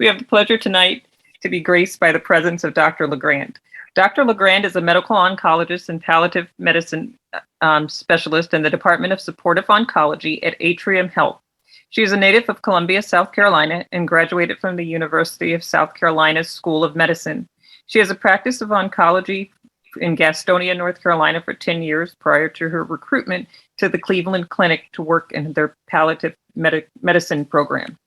We have the pleasure tonight to be graced by the presence of Dr. LeGrand. Dr. LeGrand is a medical oncologist and palliative medicine specialist in the Department of Supportive Oncology at Atrium Health. She is a native of Columbia, South Carolina, and graduated from the University of South Carolina's School of Medicine. She has a practice of oncology in Gastonia, North Carolina for 10 years prior to her recruitment to the Cleveland Clinic to work in their palliative medicine program.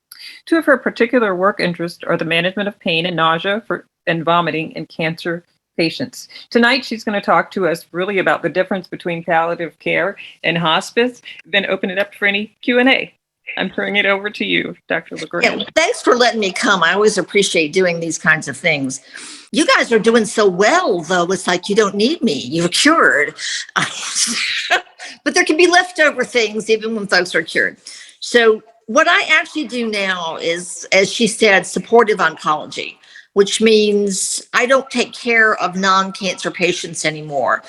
Two of her particular work interests are the management of pain and nausea and vomiting in cancer patients. Tonight, she's going to talk to us really about the difference between palliative care and hospice, then open it up for any Q&A. I'm turning it over to you, Dr. LeGrand. Yeah, thanks for letting me come. I always appreciate doing these kinds of things. You guys are doing so well, though. It's like you don't need me. You're cured. But there can be leftover things even when folks are cured. So what I actually do now is, as she said, supportive oncology, which means I don't take care of non-cancer patients anymore.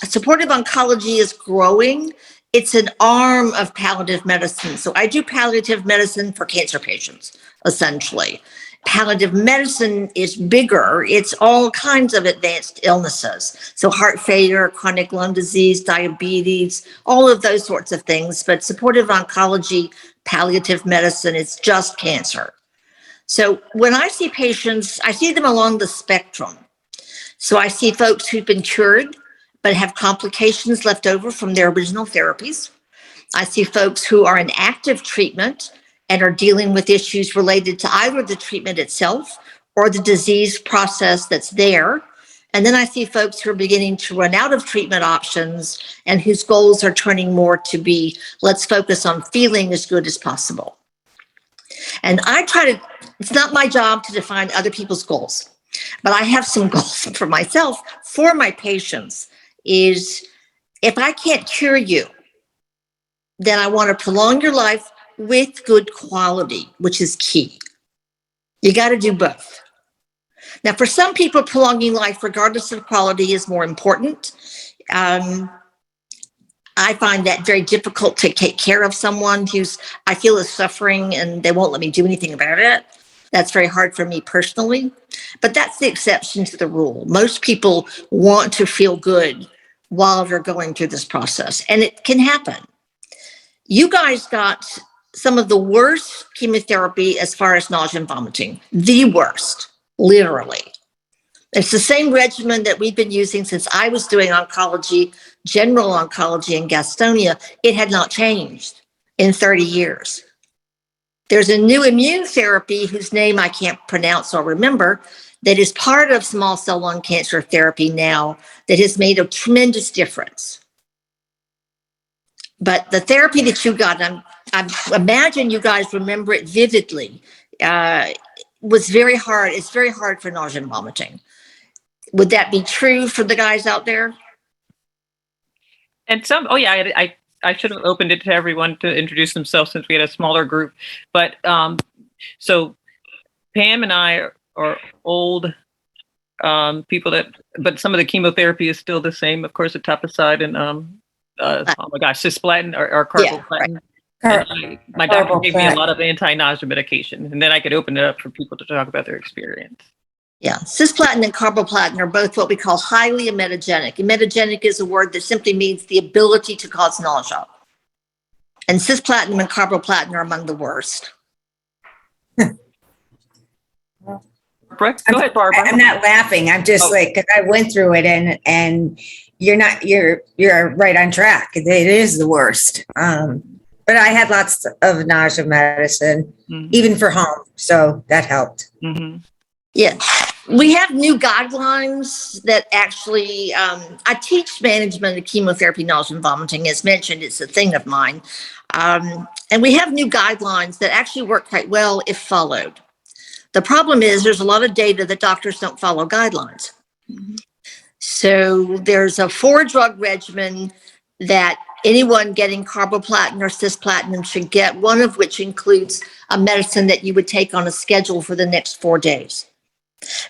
Supportive oncology is growing. It's an arm of palliative medicine. So I do palliative medicine for cancer patients, essentially. Palliative medicine is bigger. It's all kinds of advanced illnesses. So heart failure, chronic lung disease, diabetes, all of those sorts of things. But supportive oncology, palliative medicine, it's just cancer. So when I see patients, I see them along the spectrum. So I see folks who've been cured, but have complications left over from their original therapies. I see folks who are in active treatment and are dealing with issues related to either the treatment itself or the disease process that's there. And then I see folks who are beginning to run out of treatment options and whose goals are turning more to be, let's focus on feeling as good as possible. And it's not my job to define other people's goals, but I have some goals for myself, for my patients. Is if I can't cure you, then I want to prolong your life with good quality, which is key. You got to do both. Now, for some people, prolonging life, regardless of quality, is more important. I find that very difficult to take care of someone who's, I feel, is suffering and they won't let me do anything about it. That's very hard for me personally, but that's the exception to the rule. Most people want to feel good while they're going through this process, and it can happen. You guys got some of the worst chemotherapy as far as nausea and vomiting, the worst, literally. It's the same regimen that we've been using since I was doing oncology, general oncology in Gastonia. It had not changed in 30 years. There's a new immune therapy whose name I can't pronounce or remember that is part of small cell lung cancer therapy now that has made a tremendous difference. But the therapy that you got, I imagine you guys remember it vividly, was very hard. It's very hard for nausea and vomiting. Would that be true for the guys out there? And I should have opened it to everyone to introduce themselves since we had a smaller group. But so Pam and I are old people but some of the chemotherapy is still the same. Of course, etoposide and cisplatin or carboplatin. Yeah, right. My doctor gave me a lot of anti-nausea medication, and then I could open it up for people to talk about their experience. Yeah, cisplatin and carboplatin are both what we call highly emetogenic. Emetogenic is a word that simply means the ability to cause nausea. And cisplatin and carboplatin are among the worst. Go ahead, Barbara. I'm not laughing. I'm just because I went through it and you're right on track. It is the worst. But I had lots of nausea medicine, even for home. So that helped. Mm-hmm. Yeah. We have new guidelines that actually, I teach management of chemotherapy, nausea, and vomiting. As mentioned, it's a thing of mine. And we have new guidelines that actually work quite well if followed. The problem is there's a lot of data that doctors don't follow guidelines. Mm-hmm. So there's a 4-drug regimen that anyone getting carboplatin or cisplatin should get, one of which includes a medicine that you would take on a schedule for the next 4 days.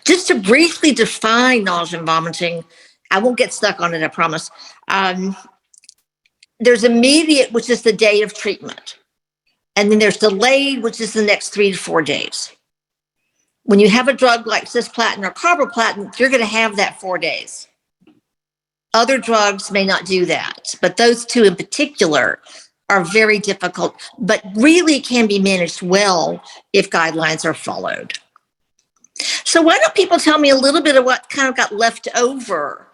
Just to briefly define nausea and vomiting, I won't get stuck on it, I promise. There's immediate, which is the day of treatment. And then there's delayed, which is the next 3 to 4 days. When you have a drug like cisplatin or carboplatin, you're going to have that 4 days. Other drugs may not do that, but those two in particular are very difficult, but really can be managed well if guidelines are followed. So why don't people tell me a little bit of what kind of got left over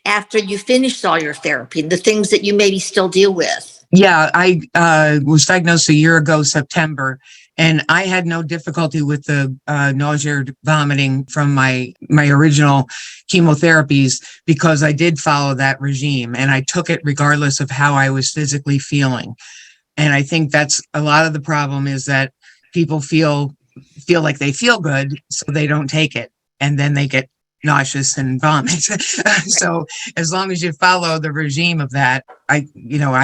after you finished all your therapy, the things that you maybe still deal with? Yeah, I was diagnosed a year ago, September, and I had no difficulty with the nausea, vomiting from my original chemotherapies because I did follow that regime and I took it regardless of how I was physically feeling. And I think that's a lot of the problem, is that people feel like they feel good, so they don't take it, and then they get nauseous and vomit. So as long as you follow the regime of that, I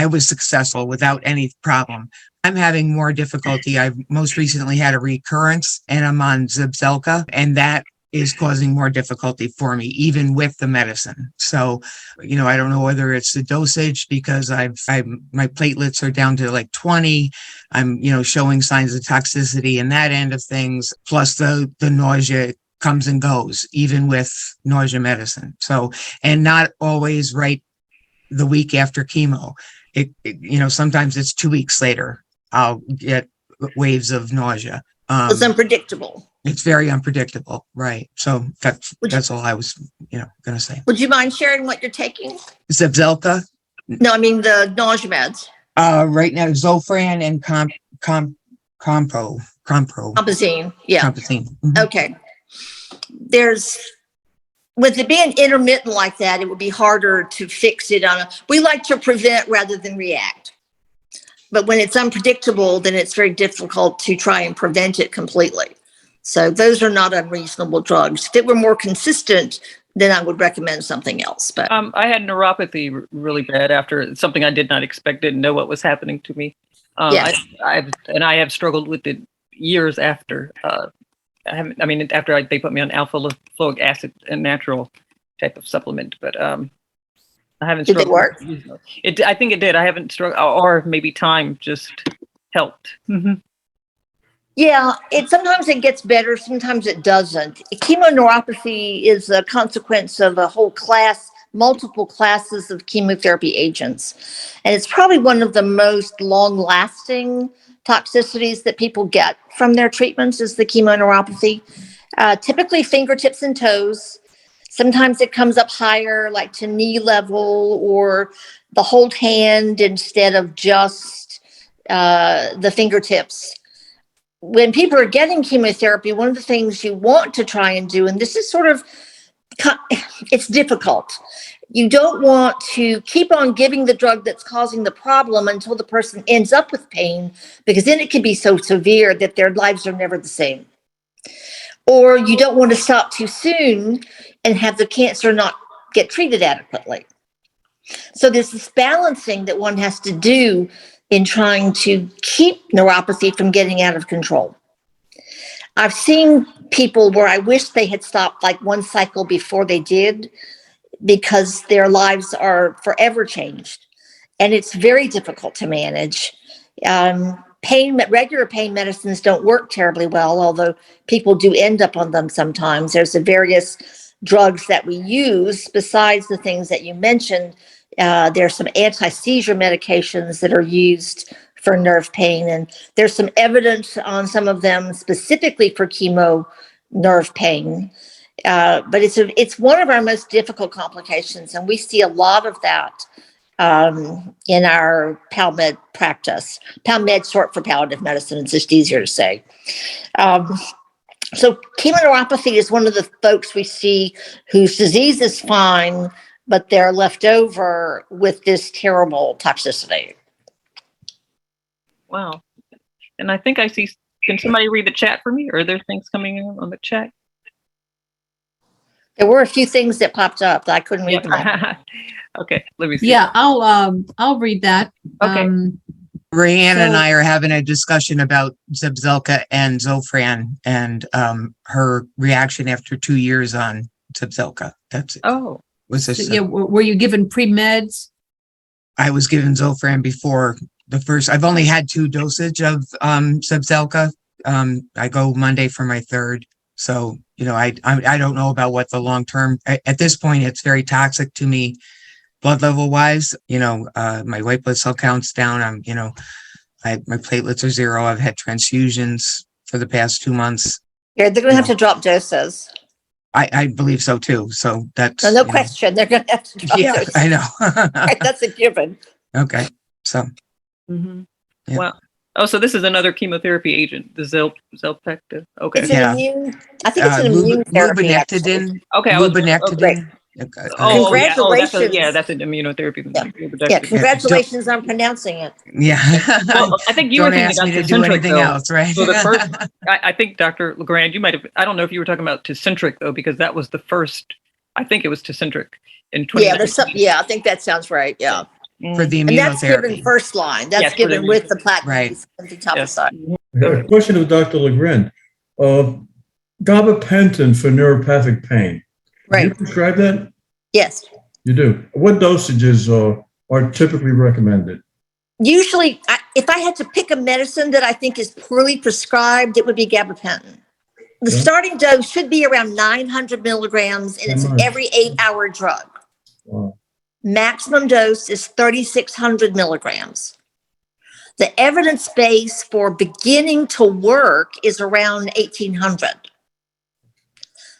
was successful without any problem. I'm having more difficulty. I've most recently had a recurrence and I'm on Zepzelca, and that is causing more difficulty for me, even with the medicine. So, I don't know whether it's the dosage, because my platelets are down to like 20. I'm, showing signs of toxicity in that end of things. Plus the nausea comes and goes, even with nausea medicine. So, and not always right the week after chemo. Sometimes it's 2 weeks later, I'll get waves of nausea. It's unpredictable. It's very unpredictable, right? So that's all I was, going to say. Would you mind sharing what you're taking? Zepzelca? No, I mean the nausea meds. Right now, Zofran and Compro. Compazine, yeah. Compazine. Mm-hmm. Okay. With it being intermittent like that, it would be harder to fix it we like to prevent rather than react. But when it's unpredictable, then it's very difficult to try and prevent it completely. So those are not unreasonable drugs. If it were more consistent, then I would recommend something else. But I had neuropathy really bad after something I did not expect, didn't know what was happening to me. Yes. I have struggled with it years after. After they put me on alpha lipoic acid, a natural type of supplement, but I haven't struggled. Did it work? I think it did. I haven't struggled, or maybe time just helped. Mm-hmm. Yeah, sometimes it gets better, sometimes it doesn't. Chemoneuropathy is a consequence of a whole class, multiple classes of chemotherapy agents. And it's probably one of the most long-lasting toxicities that people get from their treatments is the chemoneuropathy. Typically fingertips and toes. Sometimes it comes up higher, like to knee level or the whole hand instead of just the fingertips. When people are getting chemotherapy, one of the things you want to try and do, and this is it's difficult. You don't want to keep on giving the drug that's causing the problem until the person ends up with pain, because then it can be so severe that their lives are never the same. Or you don't want to stop too soon and have the cancer not get treated adequately. So there's this balancing that one has to do in trying to keep neuropathy from getting out of control. I've seen people where I wish they had stopped like one cycle before they did, because their lives are forever changed. And it's very difficult to manage. Regular pain medicines don't work terribly well, although people do end up on them sometimes. There's the various drugs that we use besides the things that you mentioned. There's some anti-seizure medications that are used for nerve pain, and there's some evidence on some of them specifically for chemo nerve pain. But it's one of our most difficult complications, and we see a lot of that in our PalMed practice. PalMed short for palliative medicine. It's just easier to say. So chemoneuropathy is one of the folks we see whose disease is fine, but they're left over with this terrible toxicity. Wow. And I think I see, can somebody read the chat for me? Or are there things coming in on the chat? There were a few things that popped up that I couldn't read them all. Okay, let me see. Yeah, I'll read that. Okay. Rayanne and I are having a discussion about Zepzelca and Zofran and her reaction after 2 years on Zepzelca. That's it. Oh. Were you given pre-meds? I was given Zofran before the first. I've only had 2 dosage of Zepzelca. I go Monday for my 3rd. So, I don't know about what the long term, at this point, it's very toxic to me, blood level wise. My white blood cell count's down. My platelets are 0. I've had transfusions for the past 2 months. Yeah, they're going to have to drop doses. I believe so too. So that's No question. They're going to have to drop yeah, doses. I know. Right, that's a given. Okay. So Mm-hmm. Yeah. Wow. Oh, so this is another chemotherapy agent, the Zelpecta. Okay. It's Yeah. an immune, I think it's an immune therapy. actually. Lubanectidine. Okay. Lubanectidine. Oh, yeah. Oh, Congratulations. that's an immunotherapy. Yeah. Yeah, congratulations on pronouncing it. Yeah. Well, I think you were Don't thinking ask about me to do Tecentriq, anything though. else, right? So the first, I think Dr. LeGrand, you might have, I don't know if you were talking about Tecentriq though, because that was the first, I think it was Tecentriq in 2019. Yeah, yeah, I think that sounds right. Yeah. For the And that's given immunotherapy. first line. That's Yes, for given the- with the platinum Right. etoposide. I got a question of Dr. LeGrand. Gabapentin for neuropathic pain. Do you Right. prescribe that? Yes. You do. What dosages are typically recommended? Usually, if I had to pick a medicine that I think is poorly prescribed, it would be gabapentin. The Okay. starting dose should be around 900 milligrams, and it's an Nice. every 8-hour drug. Wow. Maximum dose is 3,600 milligrams. The evidence base for beginning to work is around 1,800.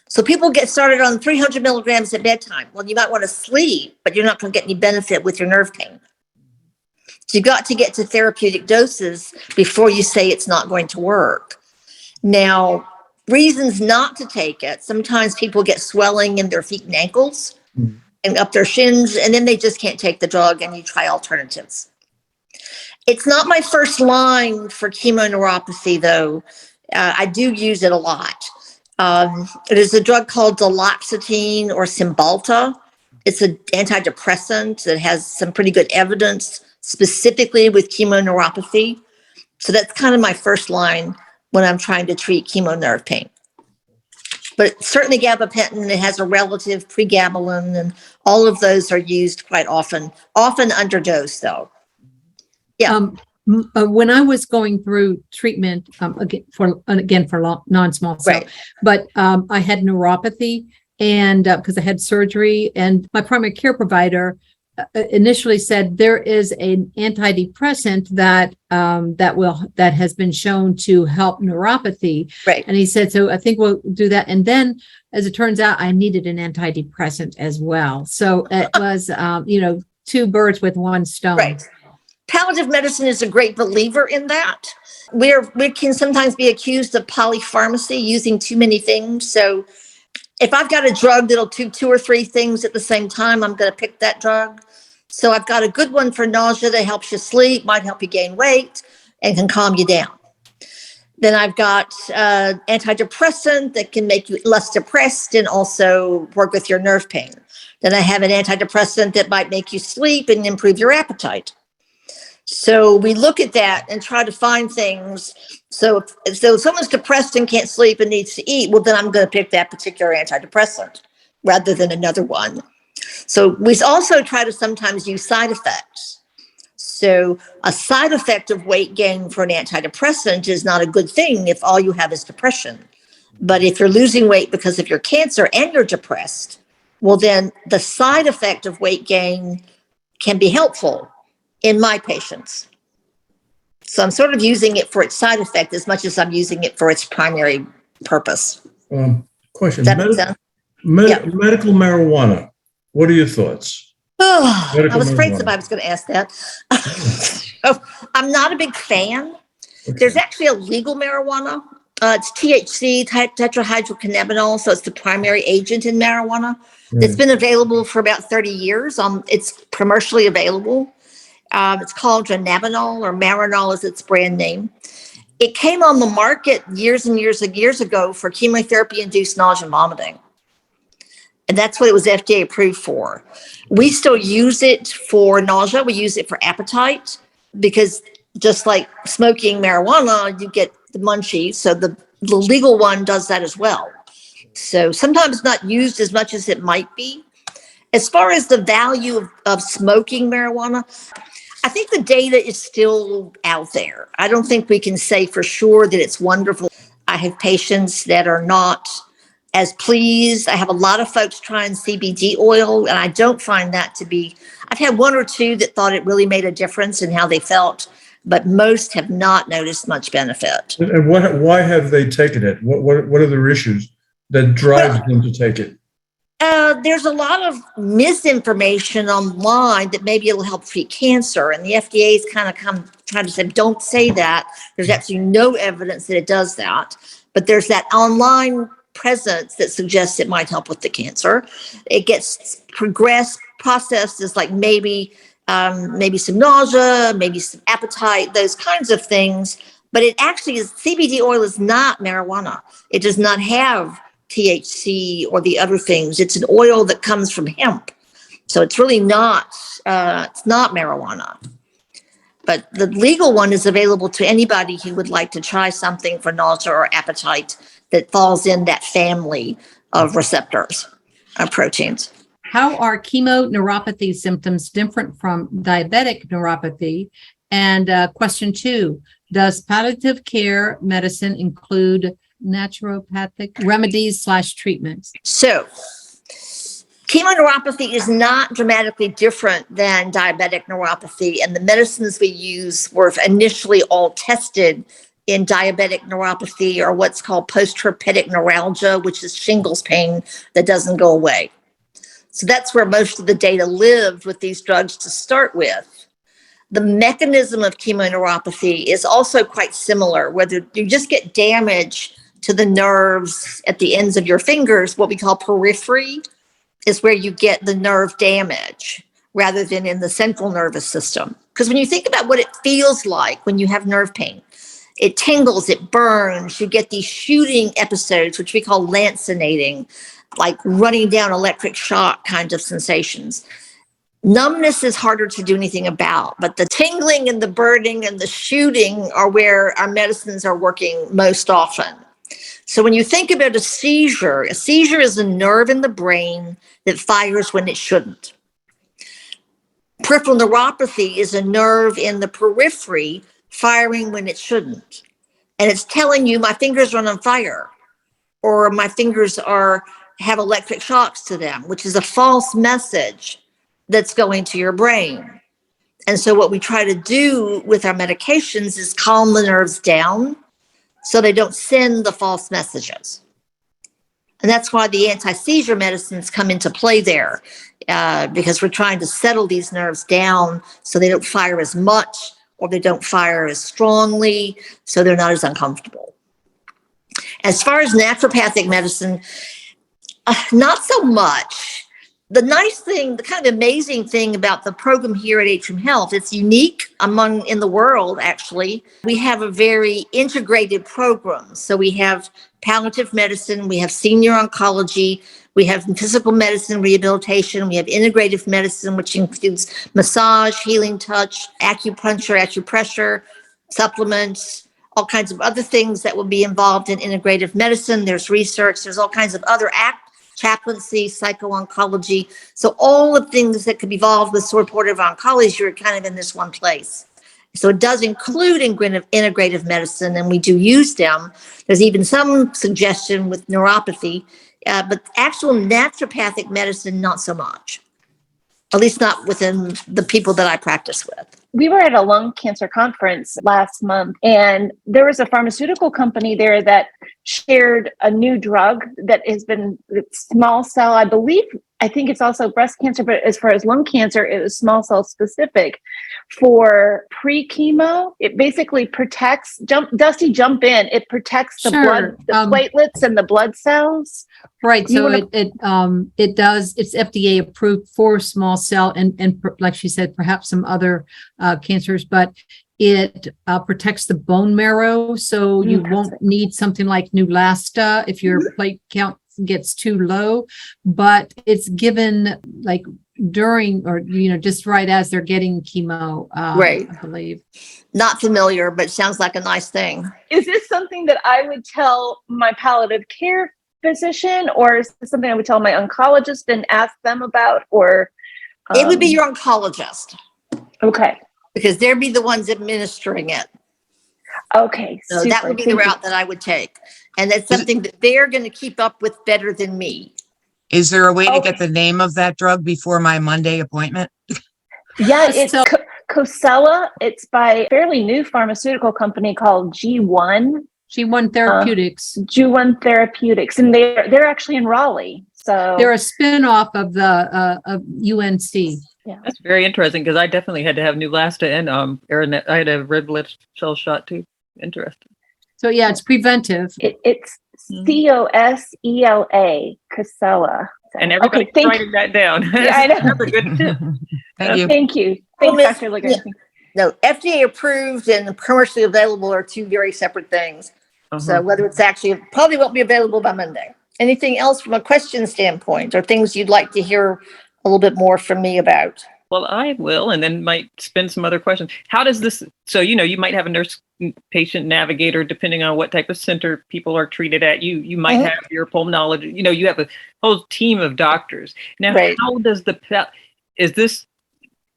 So people get started on 300 milligrams at bedtime. Well, you might want to sleep, but you're not going to get any benefit with your nerve pain. So you've got to get to therapeutic doses before you say it's not going to work. Now, reasons not to take it. Sometimes people get swelling in their feet and ankles and up their shins, and then they just can't take the drug, and you try alternatives. It's not my first line for chemoneuropathy, though. I do use it a lot. It is a drug called duloxetine or Cymbalta. It's an antidepressant that has some pretty good evidence specifically with chemoneuropathy. So that's kind of my first line when I'm trying to treat chemonerve pain. But certainly gabapentin, it has a relative pregabalin, and all of those are used quite often underdosed though. Yeah. When I was going through treatment, again for non-small cell, Right. but I had neuropathy, and because I had surgery, and my primary care provider initially said there is an antidepressant that has been shown to help neuropathy. Right. And he said, so I think we'll do that. And then, as it turns out, I needed an antidepressant as well. So it was, 2 birds with 1 stone. Right. Palliative medicine is a great believer in that. We can sometimes be accused of polypharmacy, using too many things. So if I've got a drug that'll do 2 or 3 things at the same time, I'm going to pick that drug. So I've got a good one for nausea that helps you sleep, might help you gain weight, and can calm you down. Then I've got antidepressant that can make you less depressed and also work with your nerve pain. Then I have an antidepressant that might make you sleep and improve your appetite. So we look at that and try to find things. So if someone's depressed and can't sleep and needs to eat, well, then I'm going to pick that particular antidepressant rather than another one. So we also try to sometimes use side effects. So a side effect of weight gain for an antidepressant is not a good thing if all you have is depression. But if you're losing weight because of your cancer and you're depressed, well, then the side effect of weight gain can be helpful in my patients. So I'm sort of using it for its side effect as much as I'm using it for its primary purpose. Question. Does that make sense? Medical marijuana. What are your thoughts? Oh, I Medical was afraid marijuana. somebody was going to ask that. So, I'm not a big fan. Okay. There's actually a legal marijuana. It's THC, tetrahydrocannabinol, so it's the primary agent in marijuana. It's been available for about 30 years. It's commercially available. It's called dronabinol, or Marinol is its brand name. It came on the market years and years ago for chemotherapy-induced nausea and vomiting. And that's what it was FDA approved for. We still use it for nausea. We use it for appetite because just like smoking marijuana, you get the munchies. So the legal one does that as well. So sometimes not used as much as it might be. As far as the value of smoking marijuana, I think the data is still out there. I don't think we can say for sure that it's wonderful. I have patients that are not as pleased. I have a lot of folks trying CBD oil, and I don't find that to be, I've had one or two that thought it really made a difference in how they felt, but most have not noticed much benefit. And why have they taken it? What are their issues that drives them to take it? There's a lot of misinformation online that maybe it'll help treat cancer, and the FDA's kind of trying to say, don't say that. There's absolutely no evidence that it does that, but there's that online presence that suggests it might help with the cancer. It gets processed as like maybe some nausea, maybe some appetite, those kinds of things. But it actually is, CBD oil is not marijuana. It does not have THC or the other things. It's an oil that comes from hemp. So it's really not, it's not marijuana. But the legal one is available to anybody who would like to try something for nausea or appetite that falls in that family of receptors, proteins. How are chemoneuropathy symptoms different from diabetic neuropathy? And question 2, does palliative care medicine include naturopathic remedies / treatments? So chemoneuropathy is not dramatically different than diabetic neuropathy, and the medicines we use were initially all tested in diabetic neuropathy, or what's called post-herpetic neuralgia, which is shingles pain that doesn't go away. So that's where most of the data lived with these drugs to start with. The mechanism of chemoneuropathy is also quite similar, whether you just get damage to the nerves at the ends of your fingers. What we call periphery is where you get the nerve damage rather than in the central nervous system. Because when you think about what it feels like when you have nerve pain, it tingles, it burns, you get these shooting episodes, which we call lancinating, like running down electric shock kind of sensations. Numbness is harder to do anything about, but the tingling and the burning and the shooting are where our medicines are working most often. So when you think about a seizure is a nerve in the brain that fires when it shouldn't. Peripheral neuropathy is a nerve in the periphery firing when it shouldn't. And it's telling you my fingers are on fire, or my fingers have electric shocks to them, which is a false message that's going to your brain. And so what we try to do with our medications is calm the nerves down so they don't send the false messages. And that's why the anti-seizure medicines come into play there, because we're trying to settle these nerves down so they don't fire as much, or they don't fire as strongly, so they're not as uncomfortable. As far as naturopathic medicine, not so much. The nice thing, the kind of amazing thing about the program here at Atrium Health, it's unique in the world, actually. We have a very integrated program. So we have palliative medicine, we have senior oncology, we have physical medicine rehabilitation, we have integrative medicine, which includes massage, healing touch, acupuncture, acupressure, supplements, all kinds of other things that will be involved in integrative medicine. There's research, there's all kinds of other chaplaincy, psycho-oncology. So all the things that could be involved with supportive oncology are kind of in this one place. So it does include integrative medicine, and we do use them. There's even some suggestion with neuropathy, but actual naturopathic medicine, not so much. At least not within the people that I practice with. We were at a lung cancer conference last month, and there was a pharmaceutical company there that shared a new drug that has been small cell, I think it's also breast cancer, but as far as lung cancer, it was small cell specific for pre-chemo. It basically protects, jump in. It protects the blood, the platelets and the blood cells. Right. So it does, it's FDA approved for small cell and like she said, perhaps some other cancers, but it protects the bone marrow. So you won't need something like Neulasta if your plate count gets too low, but it's given like during or just right as they're getting chemo, right? I believe. Not familiar, but sounds like a nice thing. Is this something that I would tell my palliative care physician, or is this something I would tell my oncologist and ask them about? Or it would be your oncologist. Okay. Because they'd be the ones administering it. Okay, So super. that would be the Thank you. route that I would take. And that's something that they're going to keep up with better than me. Is there a way to Okay. get the name of that drug before my Monday appointment? Yeah, it's So- Cosela. It's by a fairly new pharmaceutical company called G1 Therapeutics. Therapeutics, and they're actually in Raleigh. So They're a spin-off of the of UNC. That's very interesting because I definitely had to have Neulasta and Aranet. I had a red blood cell shot too. Interesting. So yeah, it's preventive. it's COSELA, Cosela. So, And everybody's thank writing that down. Yeah, I know. That's a good tip. Thank you. Thank you. Thanks, Well, Dr. LeGrand. No, FDA approved and commercially available are two very separate things. So whether it's actually, probably won't be available by Monday. Anything else from a question standpoint or things you'd like to hear a little bit more from me about? Well, I will, and then might spin some other questions. How does this, so, you might have a nurse patient navigator, depending on what type of center people are treated at. You might have your pulmonologist, you have a whole team of doctors. Now, how does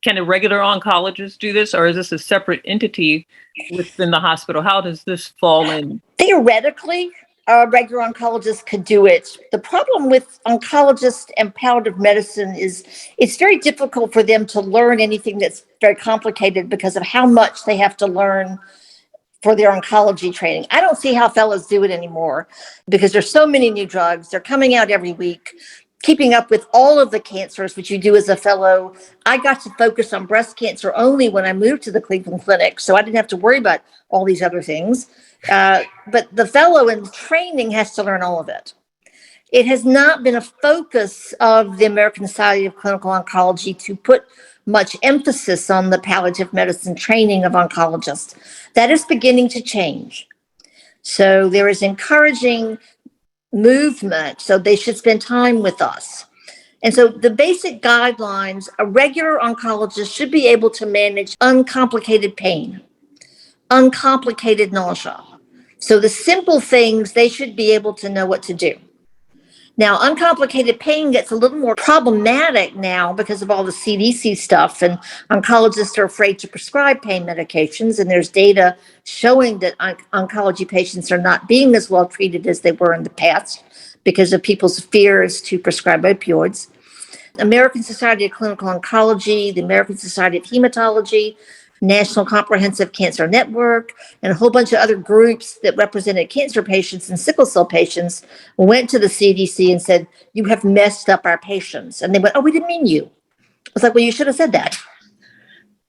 can a regular oncologist do this, or is this a separate entity within the hospital? How does this fall in? Theoretically, a regular oncologist could do it. The problem with oncologists and palliative medicine is it's very difficult for them to learn anything that's very complicated because of how much they have to learn for their oncology training. I don't see how fellows do it anymore because there's so many new drugs. They're coming out every week. Keeping up with all of the cancers, which you do as a fellow. I got to focus on breast cancer only when I moved to the Cleveland Clinic, so I didn't have to worry about all these other things. But the fellow in training has to learn all of it. It has not been a focus of the American Society of Clinical Oncology to put much emphasis on the palliative medicine training of oncologists. That is beginning to change. So there is encouraging movement, so they should spend time with us. And so the basic guidelines, a regular oncologist should be able to manage uncomplicated pain, uncomplicated nausea. So the simple things, they should be able to know what to do. Now, uncomplicated pain gets a little more problematic now because of all the CDC stuff, and oncologists are afraid to prescribe pain medications. And there's data showing that oncology patients are not being as well treated as they were in the past because of people's fears to prescribe opioids. American Society of Clinical Oncology, the American Society of Hematology, National Comprehensive Cancer Network, and a whole bunch of other groups that represented cancer patients and sickle cell patients went to the CDC and said, "You have messed up our patients." And they went, "Oh, we didn't mean you." I was like, "Well, you should have said that."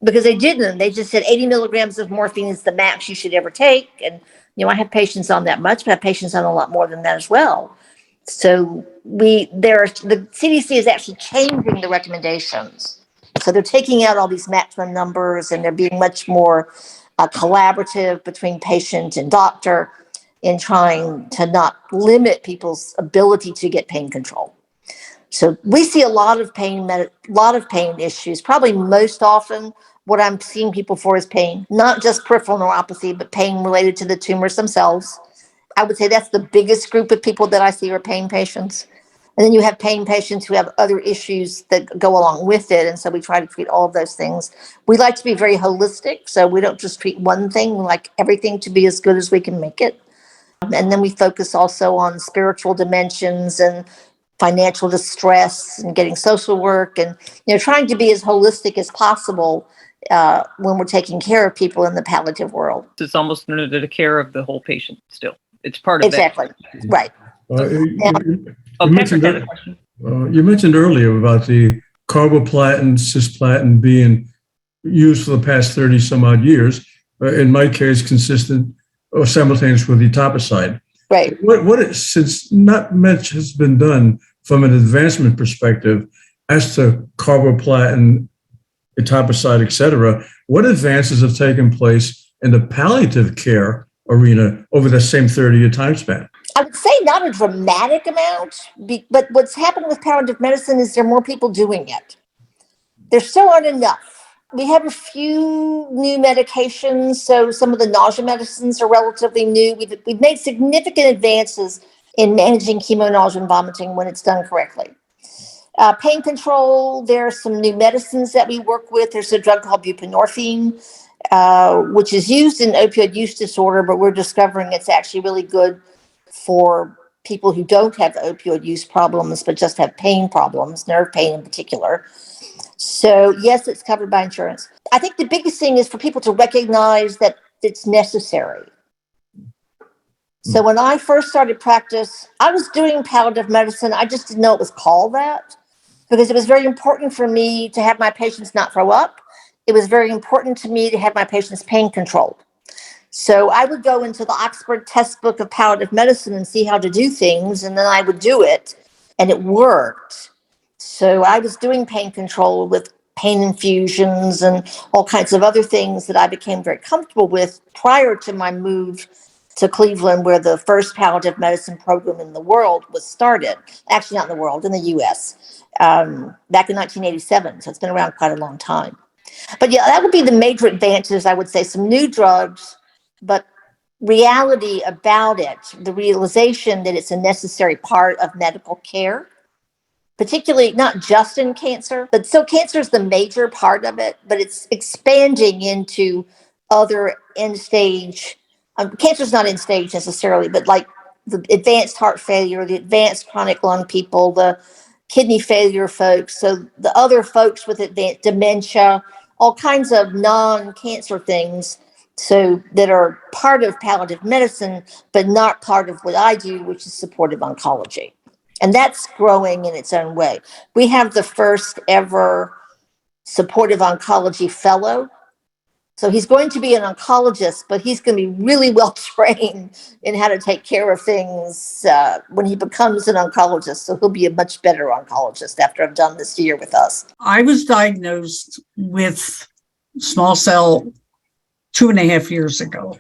Because they didn't. They just said 80 milligrams of morphine is the max you should ever take. And, I have patients on that much, but I have patients on a lot more than that as well. So the CDC is actually changing the recommendations. So they're taking out all these maximum numbers and they're being much more collaborative between patient and doctor in trying to not limit people's ability to get pain control. So we see a lot of pain issues. Probably most often what I'm seeing people for is pain, not just peripheral neuropathy, but pain related to the tumors themselves. I would say that's the biggest group of people that I see are pain patients. And then you have pain patients who have other issues that go along with it. And so we try to treat all of those things. We like to be very holistic. So we don't just treat one thing. We like everything to be as good as we can make it. And then we focus also on spiritual dimensions and financial distress and getting social work and, trying to be as holistic as possible when we're taking care of people in the palliative world. It's almost under the care of the whole patient still. It's part of exactly. that. Right. You mentioned earlier about the carboplatin, cisplatin being used for the past 30 some odd years, in my case, consistent or simultaneous with etoposide. Right. Since not much has been done from an advancement perspective as to carboplatin, etoposide, et cetera, what advances have taken place in the palliative care arena over the same 30-year time span? I would say not a dramatic amount, but what's happened with palliative medicine is there are more people doing it. There still aren't enough. We have a few new medications, so some of the nausea medicines are relatively new. We've made significant advances in managing chemonausea and vomiting when it's done correctly. Pain control, there are some new medicines that we work with. There's a drug called buprenorphine. which is used in opioid use disorder, but we're discovering it's actually really good for people who don't have opioid use problems, but just have pain problems, nerve pain in particular. So yes, it's covered by insurance. I think the biggest thing is for people to recognize that it's necessary. So when I first started practice, I was doing palliative medicine. I just didn't know it was called that because it was very important for me to have my patients not throw up. It was very important to me to have my patients pain controlled. So I would go into the Oxford test book of palliative medicine and see how to do things, and then I would do it, and it worked. So I was doing pain control with pain infusions and all kinds of other things that I became very comfortable with prior to my move to Cleveland, where the first palliative medicine program in the world was started. Actually, not in the world, in the US, back in 1987. So it's been around quite a long time. But yeah, that would be the major advances, I would say. Some new drugs, but reality about it, the realization that it's a necessary part of medical care, particularly not just in cancer, but so cancer is the major part of it, but it's expanding into other end stage. Cancer is not end stage necessarily, but like the advanced heart failure, the advanced chronic lung people, the kidney failure folks, so the other folks with advanced dementia, all kinds of non-cancer things, so that are part of palliative medicine, but not part of what I do, which is supportive oncology. And that's growing in its own way. We have the first ever supportive oncology fellow. So he's going to be an oncologist, but he's going to be really well trained in how to take care of things when he becomes an oncologist. So he'll be a much better oncologist after I've done this year with us. I was diagnosed with small cell 2.5 years ago.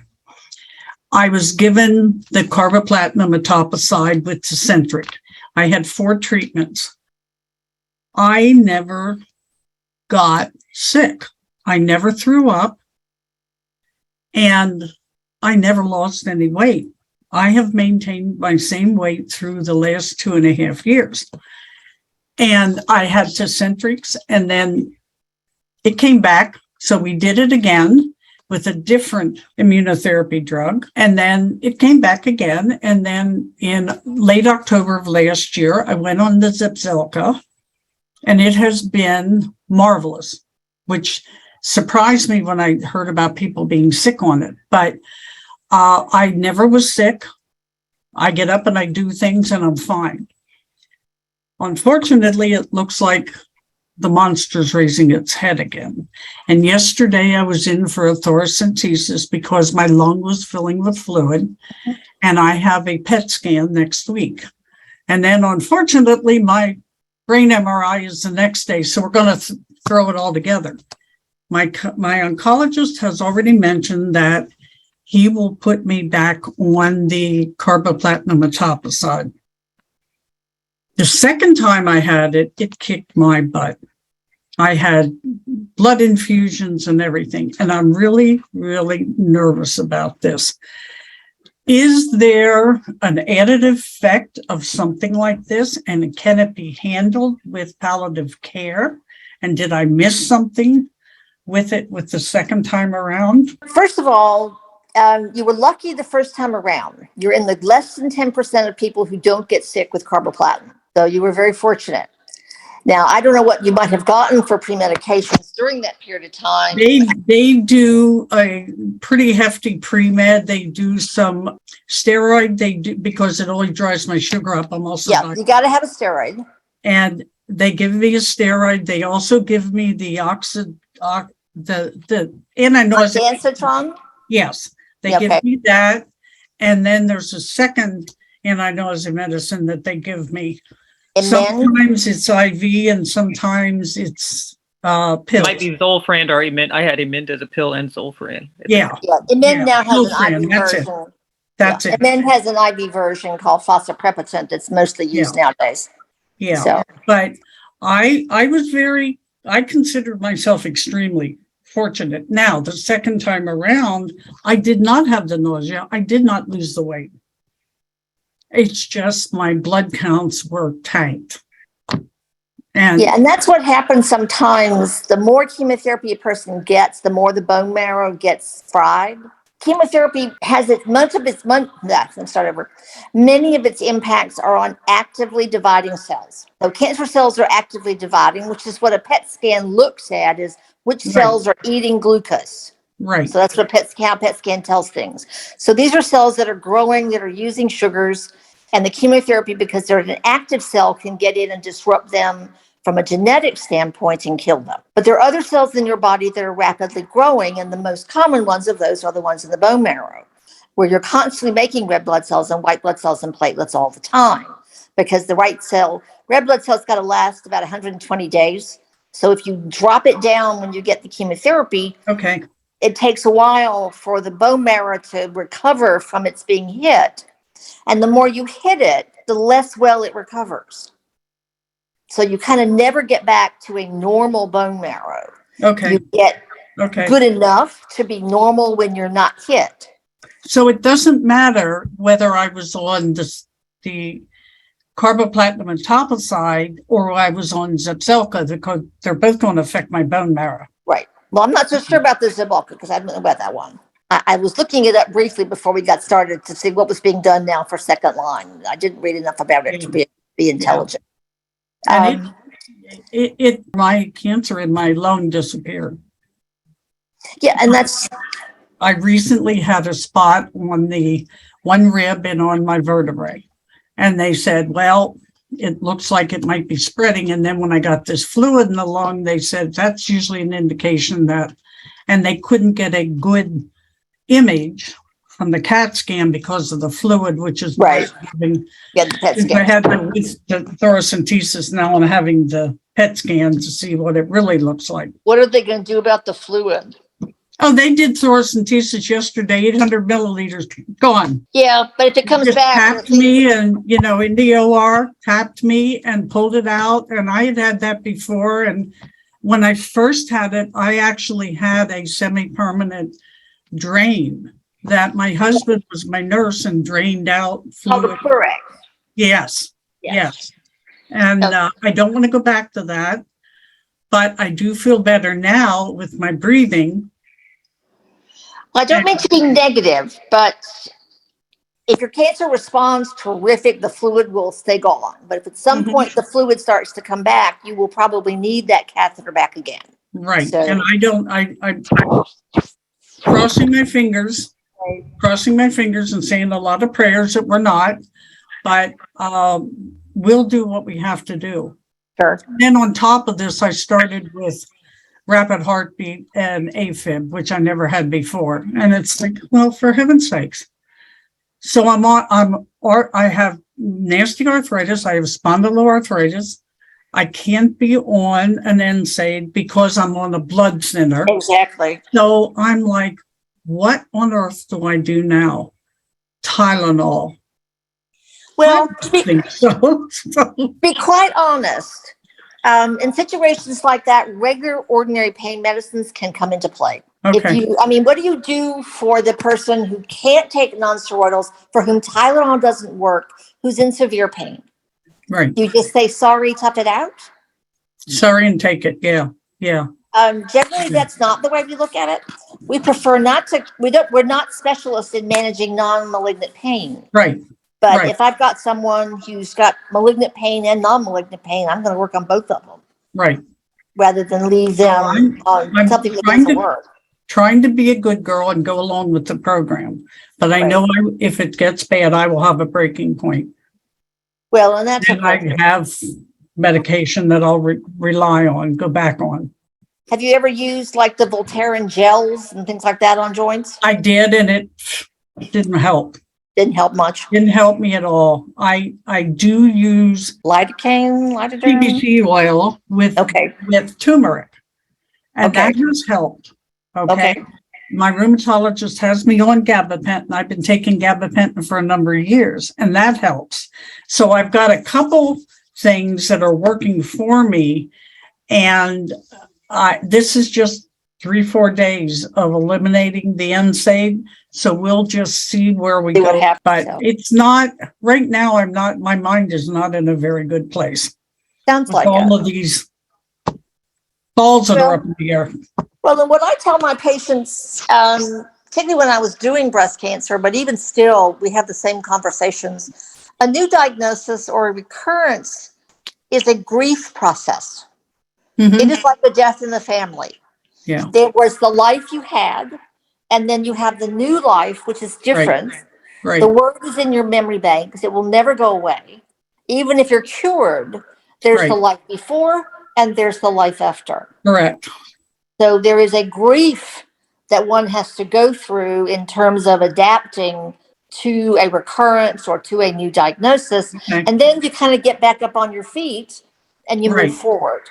I was given the carboplatin etoposide with Tecentriq. I had 4 treatments. I never got sick. I never threw up. And I never lost any weight. I have maintained my same weight through the last 2.5 years. And I had Tecentriq, and then it came back. So we did it again with a different immunotherapy drug. And then it came back again. And then in late October of last year, I went on the Zepzelca, and it has been marvelous, which surprised me when I heard about people being sick on it. But I never was sick. I get up and I do things and I'm fine. Unfortunately, it looks like the monster's raising its head again. And yesterday I was in for a thoracentesis because my lung was filling with fluid, and I have a PET scan next week. And then unfortunately, my brain MRI is the next day. So we're going to throw it all together. My oncologist has already mentioned that he will put me back on the carboplatin etoposide. The second time I had it, it kicked my butt. I had blood infusions and everything, and I'm really, really nervous about this. Is there an additive effect of something like this, and can it be handled with palliative care? And did I miss something with it with the second time around? First of all, you were lucky the first time around. You're in the less than 10% of people who don't get sick with carboplatin. So you were very fortunate. Now, I don't know what you might have gotten for pre-medications during that period of time. They do a pretty hefty pre-med. They do some steroid. They do, because it only dries my sugar up. I'm also you got to have a steroid. And they give me a steroid. They also give me the anti-nausea. Ondansetron? Yes, they give me that. And then there's a second anti-nausea medicine that they give me. And sometimes it's IV and sometimes it's pills. It might be Zolfran or Emend. I had Emend as a pill and Zolfran. Emend now has an IV version. That's it. Emend has an IV version called fosaprepitant that's mostly used nowadays. Yeah, so. But I considered myself extremely fortunate. Now, the second time around, I did not have the nausea. I did not lose the weight. It's just my blood counts were tanked. And Yeah, and that's what happens sometimes. The more chemotherapy a person gets, the more the bone marrow gets fried. Chemotherapy has many of its impacts are on actively dividing cells. So cancer cells are actively dividing, which is what a PET scan looks at, is which cells are eating glucose. right, So that's what how PET scan tells things. So these are cells that are growing, that are using sugars, and the chemotherapy, because they're an active cell, can get in and disrupt them from a genetic standpoint and kill them. But there are other cells in your body that are rapidly growing, and the most common ones of those are the ones in the bone marrow, where you're constantly making red blood cells and white blood cells and platelets all the time, because the red blood cell's got to last about 120 days. So if you drop it down when you get the chemotherapy, okay, it takes a while for the bone marrow to recover from its being hit. And the more you hit it, the less well it recovers. So you kind of never get back to a normal bone marrow. okay, You get okay. good enough to be normal when you're not hit. So it doesn't matter whether I was on the carboplatin etoposide or I was on Zepzelca, because they're both going to affect my bone marrow. Right. Well, I'm not so sure about the Zepzelca because I don't know about that one. I was looking it up briefly before we got started to see what was being done now for second line. I didn't read enough about it to be intelligent. And my cancer in my lung disappeared. Yeah, and that's... I recently had a spot on the one rib and on my vertebrae. And they said, well, it looks like it might be spreading. And then when I got this fluid in the lung, they said that's usually an indication that, and they couldn't get a good image from the CAT scan because of the fluid, which is right. I had the thoracentesis, now I'm having the PET scan to see what it really looks like. What are they going to do about the fluid? Oh, they did thoracentesis yesterday, 800 milliliters gone. Yeah, but if it comes just back. Tapped me and, in the OR, tapped me and pulled it out. And I had that before. And when I first had it, I actually had a semi-permanent drain that my husband was my nurse and drained out fluid. Oh, the Purex. Yes. And I don't want to go back to that, but I do feel better now with my breathing. Well, I don't mean to be negative, but if your cancer responds terrific, the fluid will stay gone. But if at some point the fluid starts to come back, you will probably need that catheter back again. Right. So, and I'm crossing my fingers and saying a lot of prayers that we're not, but we'll do what we have to do. Sure. Then on top of this, I started with rapid heartbeat and AFib, which I never had before. And it's like, well, for heaven's sakes. So I have nasty arthritis. I have spondyloarthritis. I can't be on an NSAID because I'm on a blood thinner. Exactly. So I'm like, what on earth do I do now? Tylenol. Well, to be quite honest, in situations like that, regular ordinary pain medicines can come into play. Okay. What do you do for the person who can't take nonsteroidals, for whom Tylenol doesn't work, who's in severe pain? Right. You just say, sorry, tough it out? Sorry and take it. Yeah. Generally, that's not the way we look at it. We prefer not to, we're not specialists in managing non-malignant pain. Right. But if I've got someone who's got malignant pain and non-malignant pain, I'm going to work on both of them. Right. Rather than leave them on something that doesn't work. Trying to be a good girl and go along with the program. But I know if it gets bad, I will have a breaking point. Well, and that's and I have medication that I'll rely on, go back on. Have you ever used like the Voltaren gels and things like that on joints? I did, and it didn't help. Didn't help much. Didn't help me at all. I do use lidocaine, CBD oil with turmeric, and that has helped. Okay. My rheumatologist has me on gabapentin. I've been taking gabapentin for a number of years, and that helps. So I've got a couple things that are working for me, and this is just 3-4 days of eliminating the NSAID. So we'll just see where we go. But it's not right now. My mind is not in a very good place. Sounds with like all it. of these balls that are up in the air. Well, then what I tell my patients, particularly when I was doing breast cancer, but even still, we have the same conversations. A new diagnosis or a recurrence is a grief process. Mhm. It is like a death in the family. Yeah. There was the life you had, and then you have the new life, which is different. Right. The word is in your memory banks. It will never go away. Even if you're cured, there's the Right. life before and there's the life after. Correct. So there is a grief that one has to go through in terms of adapting to a recurrence or to a new diagnosis. Okay. And then you kind of get back up on your feet and you Right. move forward.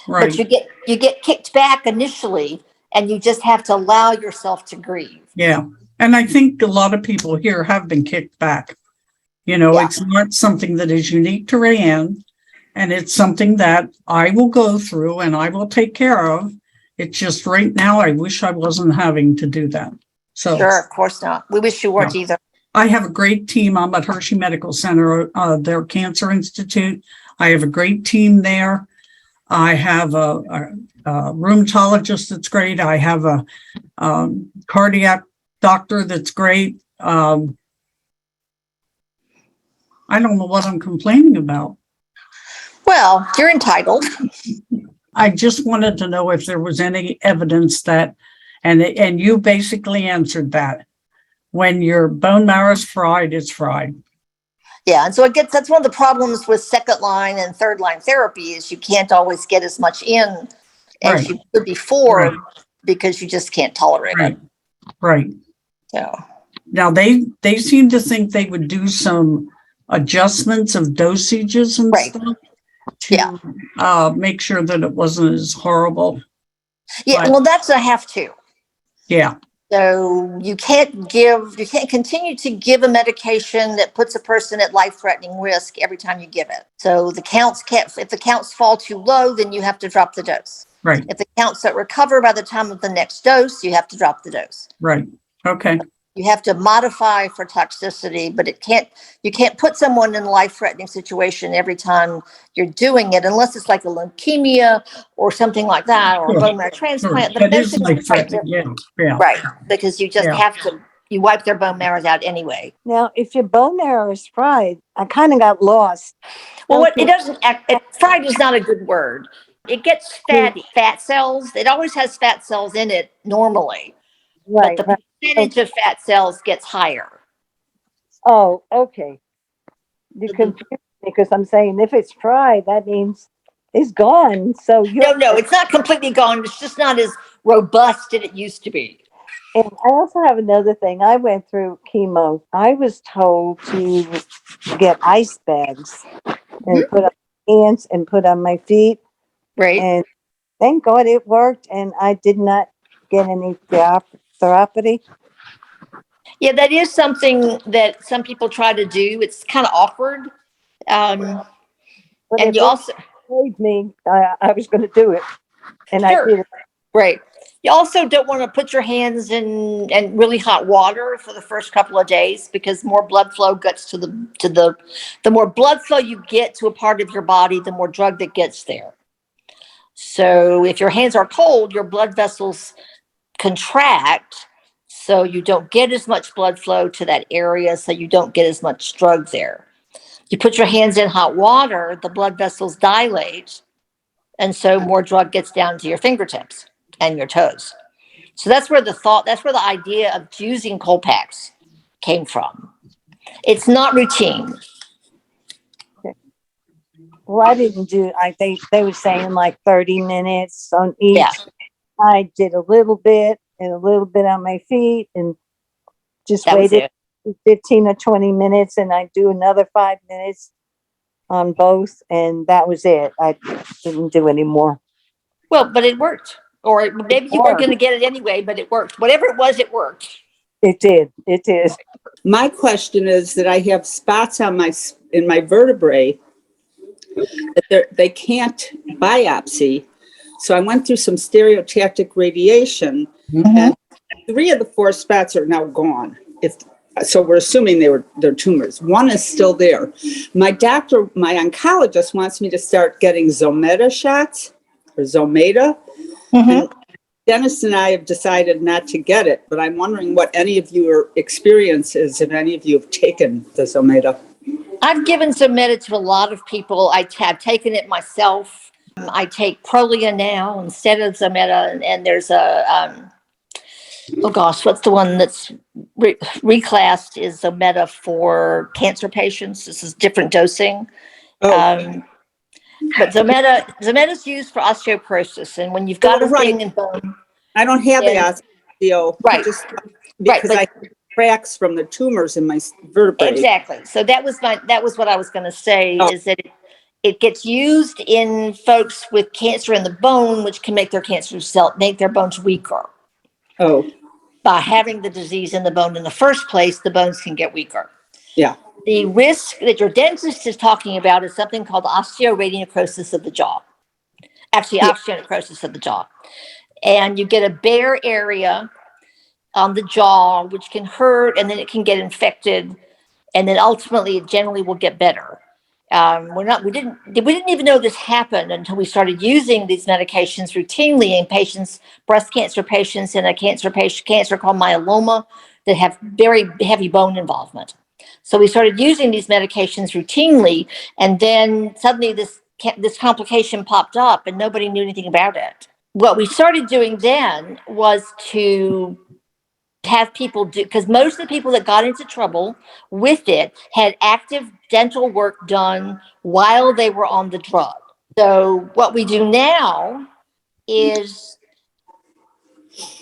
Right. But you get kicked back initially, and you just have to allow yourself to grieve. Yeah. And I think a lot of people here have been kicked back. You know, Yeah. it's not something that is unique to Rayanne, and it's something that I will go through and I will take care of. It's just right now, I wish I wasn't having to do that. So Sure, of course not. We wish you weren't either. I have a great team. I'm at Hershey Medical Center, their Cancer Institute. I have a great team there. I have a rheumatologist that's great. I have a cardiac doctor that's great. I don't know what I'm complaining about. Well, you're entitled. I just wanted to know if there was any evidence that, and you basically answered that. When your bone marrow is fried, it's fried. Yeah, and so that's one of the problems with second line and third line therapy is you can't always get as much in as Right. you could before Right. because you just can't tolerate Right. it. Right. So Now they seem to think they would do some adjustments of dosages and Right. stuff to make sure that it wasn't as horrible. yeah, But- well, that's a have to. Yeah. So you can't continue to give a medication that puts a person at life-threatening risk every time you give it. So if the counts fall too low, then you have to drop the dose. Right. If the counts don't recover by the time of the next dose, you have to drop the dose. Right. Okay. You have to modify for toxicity, but you can't put someone in a life-threatening situation every time you're doing it, unless it's like a leukemia or something like that, or a Sure. bone marrow Sure. transplant. That is dosage like is quite threatening. different. Yeah. Right, because you just Yeah. have to, you wipe their bone marrows out anyway. Now, if your bone marrow is fried, I kind of got lost. Well, Okay. fried is not a good word. It gets fatty, fat cells. It always has fat cells in it normally, Right, but the right. percentage of fat cells gets higher. Oh, okay. You confused me because I'm saying if it's fried, that means it's gone. So No, it's not completely gone. It's just not as robust as it used to be. And I also have another thing. I went through chemo. I was told to get ice bags and put on my hands and put on my feet. Right. And thank God it worked. And I did not get any therapy. Yeah, that is something that some people try to do. It's kind of awkward. But And if you it also, saved me, I was going to do it. And I Sure. did it. right. You also don't want to put your hands in really hot water for the first couple of days because more blood flow gets to the more blood flow you get to a part of your body, the more drug that gets there. So if your hands are cold, your blood vessels contract, so you don't get as much blood flow to that area, so you don't get as much drug there. You put your hands in hot water, the blood vessels dilate, and so more drug gets down to your fingertips and your toes. So that's where the idea of using cold packs came from. It's not routine. Well, I didn't do, they were saying like 30 minutes on each. Yeah. I did a little bit and a little bit on my feet and just That was waited it. 15 or 20 minutes and I do another 5 minutes on both. And that was it. I didn't do any more. Well, but it worked. Or maybe you weren't going to get it anyway, but it worked. Whatever it was, it worked. It did. It did. My question is that I have spots on in my vertebrae that they can't biopsy. So I went through some stereotactic radiation, and 3 of the 4 spots are now gone. So we're assuming they're tumors. One is still there. My oncologist wants me to start getting Zometa shots or Zometa. And Dennis and I have decided not to get it, but I'm wondering what any of your experience is, if any of you have taken the Zometa. I've given Zometa to a lot of people. I have taken it myself. I take Prolia now instead of Zometa, and there's what's the one that's reclassed is Zometa for cancer patients. This is different dosing. But Zometa is used for osteoporosis, and when you've got a thing in bone, I don't have osteo, right? Just because I have cracks from the tumors in my vertebrae. Exactly. So that was what I was going to say is that it gets used in folks with cancer in the bone, which can make make their bones weaker. Oh. By having the disease in the bone in the first place, the bones can get weaker. Yeah. The risk that your dentist is talking about is something called osteoradionecrosis of the jaw. Actually, osteonecrosis of the jaw. And you get a bare area on the jaw, which can hurt, and then it can get infected. And then ultimately, it generally will get better. We didn't even know this happened until we started using these medications routinely in patients, breast cancer patients, and a cancer called myeloma that have very heavy bone involvement. So we started using these medications routinely, and then suddenly this complication popped up, and nobody knew anything about it. What we started doing then was to have people do, because most of the people that got into trouble with it had active dental work done while they were on the drug. So what we do now is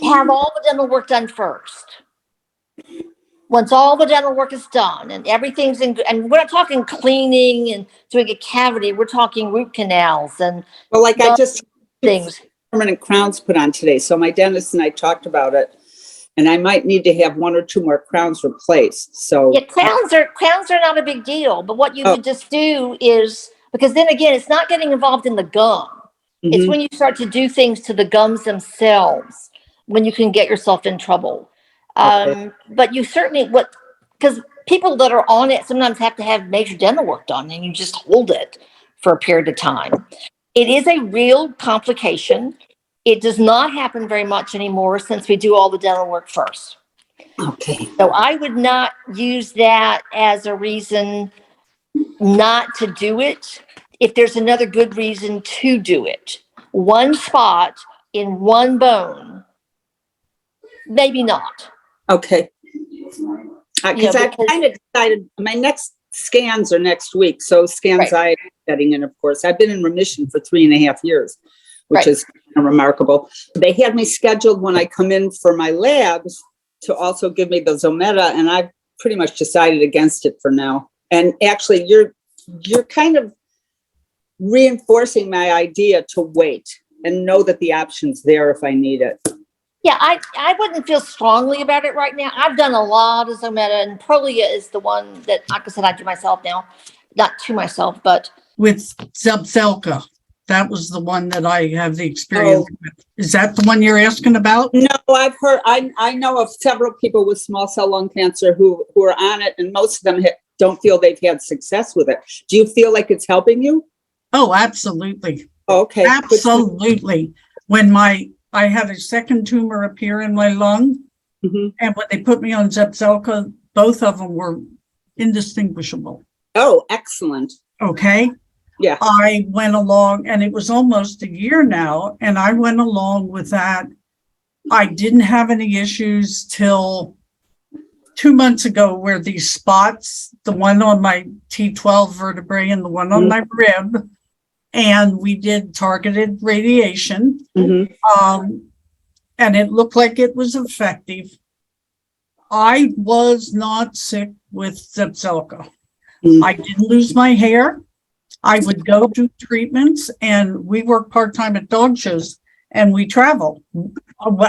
have all the dental work done first. Once all the dental work is done and everything's in, and we're not talking cleaning and doing a cavity, we're talking root canals and I just things. Permanent crowns put on today. So my dentist and I talked about it. And I might need to have 1 or 2 more crowns replaced. So crowns are not a big deal. But what you would just do is, because then again, it's not getting involved in the gum. Mm-hmm. It's when you start to do things to the gums themselves when you can get yourself in trouble. But you certainly because people that are on it sometimes have to have major dental work done, and you just hold it for a period of time. It is a real complication. It does not happen very much anymore since we do all the dental work first. Okay. So I would not use that as a reason not to do it if there's another good reason to do it. One spot in one bone, maybe not. Okay. Because I've kind of decided my next scans are next week. So scans I'm getting in, of course. I've been in remission for 3.5 years. Which is remarkable. They had me scheduled when I come in for my labs to also give me the Zometa, and I've pretty much decided against it for now. And actually, you're kind of reinforcing my idea to wait and know that the option's there if I need it. Yeah, I wouldn't feel strongly about it right now. I've done a lot of Zometa, and Prolia is the one that, like I said, I do myself now. Not to myself, but with Zepzelca. That was the one that I have the experience with. Is that the one you're asking about? No, I've heard, I know of several people with small cell lung cancer who are on it, and most of them don't feel they've had success with it. Do you feel like it's helping you? Oh, absolutely. Okay. Absolutely. When I had a second tumor appear in my lung, and when they put me on Zepzelca, both of them were indistinguishable. Oh, excellent. Okay. Yeah. I went along, and it was almost a year now, and I went along with that. I didn't have any issues till 2 months ago, where these spots, the one on my T12 vertebrae and the one on my rib, and we did targeted radiation, and it looked like it was effective. I was not sick with Zepzelca. I didn't lose my hair. I would go do treatments, and we work part-time at dog shows, and we travel.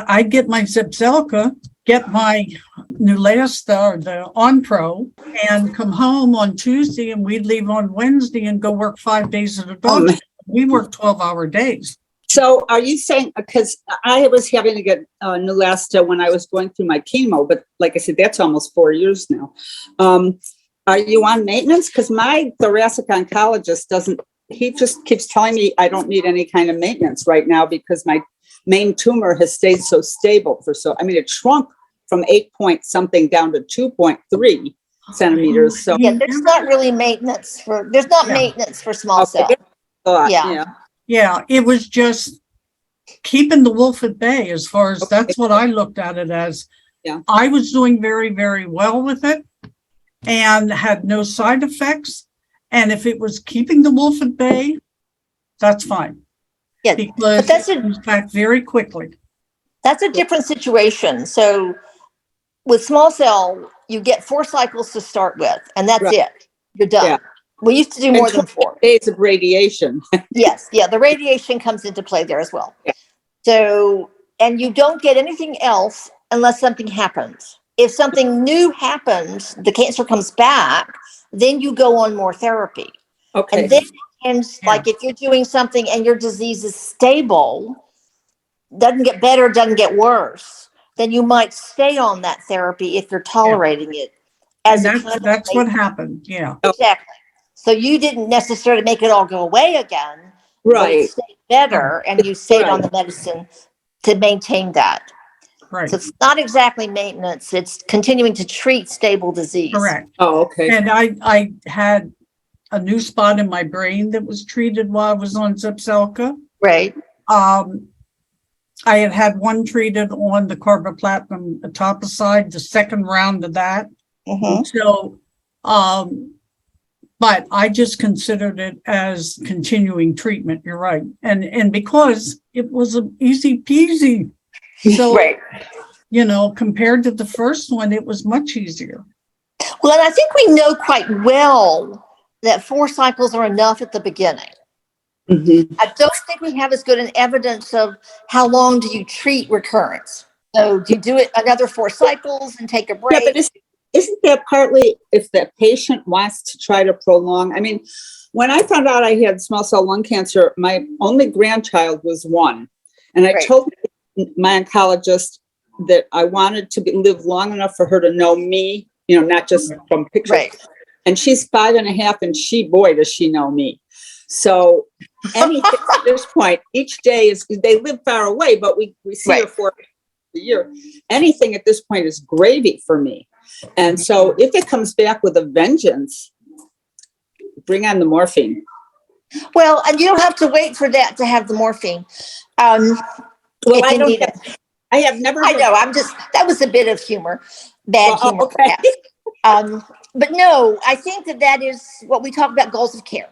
I'd get my Zepzelca, get my Neulasta or the Onpro, and come home on Tuesday, and we'd leave on Wednesday and go work 5 days at a dog show. We work 12-hour days. So are you saying, because I was having to get Neulasta when I was going through my chemo, but like I said, that's almost 4 years now. Are you on maintenance? Because my thoracic oncologist he just keeps telling me I don't need any kind of maintenance right now because my main tumor has stayed so stable it shrunk from 8 point something down to 2.3 centimeters. So Yeah, there's not really maintenance maintenance for small cell. Yeah. Yeah, it was just keeping the wolf at bay as far as that's what I looked at it as. Yeah. I was doing very, very well with it and had no side effects. And if it was keeping the wolf at bay, that's fine. Yeah, Because but that's it comes back very quickly. That's a different situation. So with small cell, you get 4 cycles to start with, and that's it. You're done. Yeah. We used to do more than 4 days of radiation. Yes. Yeah. The radiation comes into play there as well. Yeah. So, and you don't get anything else unless something happens. If something new happens, the cancer comes back, then you go on more therapy. Okay. And then, like if you're doing something and your disease is stable, doesn't get better, doesn't get worse, then you might stay on that therapy if you're tolerating it. And that's what happened. Yeah. Exactly. So you didn't necessarily make it all go away again. Right. But it stayed better, and you stayed on the medicine to maintain that. Right. So it's not exactly maintenance. It's continuing to treat stable disease. Correct. Oh, okay. And I had a new spot in my brain that was treated while I was on Zepzelca. Right. I had one treated on the carboplatin etoposide, the second round of that. Mm-hmm. So, but I just considered it as continuing treatment. You're right. And because it was an easy peasy. So, right. Compared to the first one, it was much easier. Well, and I think we know quite well that 4 cycles are enough at the beginning. Mm-hmm. I don't think we have as good an evidence of how long do you treat recurrence. So do you do it another 4 cycles and take a break? Yeah, but isn't that partly if the patient wants to try to prolong? I mean, when I found out I had small cell lung cancer, my only grandchild was 1. And I told my oncologist that I wanted to live long enough for her to know me, not just from pictures. Right. And she's 5.5, and boy, does she know me. So anything at this point, each day they live far away, but we see her 4 times a year. Anything at this point is gravy for me. And so if it comes back with a vengeance, bring on the morphine. Well, and you don't have to wait for that to have the morphine. Well, I have never. I know. That was a bit of humor, bad humor. Okay. But no, I think that is what we talk about, goals of care.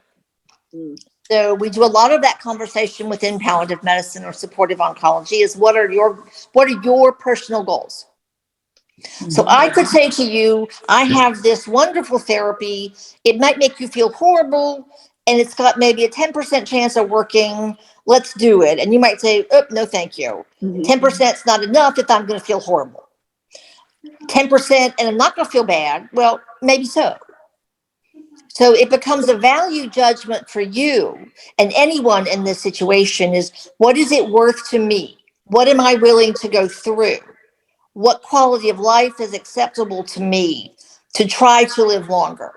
So we do a lot of that conversation within palliative medicine or supportive oncology is what are your personal goals? So I could say to you, I have this wonderful therapy. It might make you feel horrible, and it's got maybe a 10% chance of working. Let's do it. And you might say, oh, no, thank you. 10% is not enough if I'm going to feel horrible. 10% and I'm not going to feel bad. Well, maybe so. So it becomes a value judgment for you and anyone in this situation is, what is it worth to me? What am I willing to go through? What quality of life is acceptable to me to try to live longer?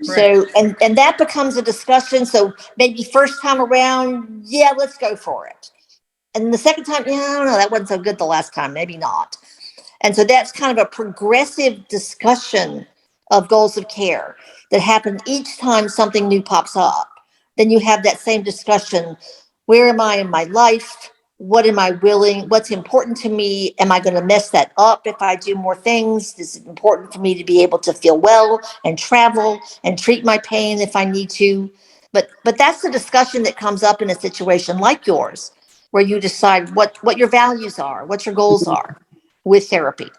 So, and that becomes a discussion. So maybe first time around, yeah, let's go for it. And the second time, yeah, I don't know, that wasn't so good the last time, maybe not. And so that's kind of a progressive discussion of goals of care that happen each time something new pops up. Then you have that same discussion. Where am I in my life? What am I willing? What's important to me? Am I going to mess that up if I do more things? Is it important for me to be able to feel well and travel and treat my pain if I need to? But that's the discussion that comes up in a situation like yours, where you decide what your values are, what your goals are with therapy.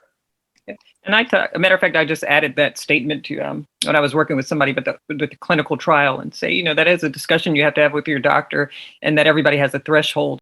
And a matter of fact, I just added that statement to when I was working with somebody with the clinical trial and say, that is a discussion you have to have with your doctor and that everybody has a threshold.